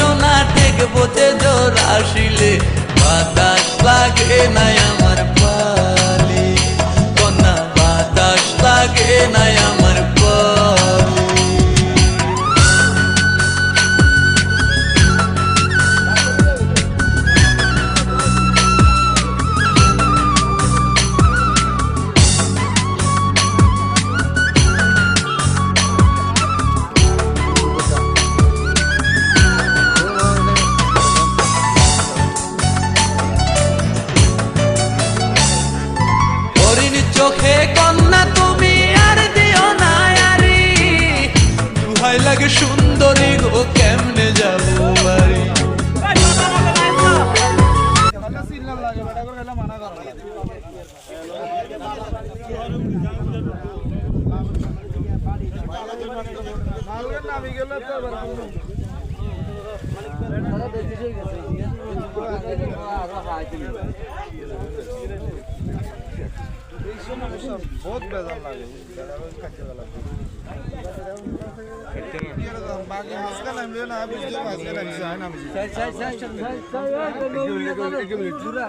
সোনা ঠেকবো যে জোর আসিলে বাতাস লাগে নাই আমার পালে কন্যা বাতাস লাগে নাই আমার পালে চোখে কন্যা তুমি আর দিও না আরি দুহাই লাগে সুন্দরী গো কেমনে যাবো বাড়ি बहुत बेजार लागे बाकी हंसका नाम लियो ना अभी जो हंसका नाम से है ना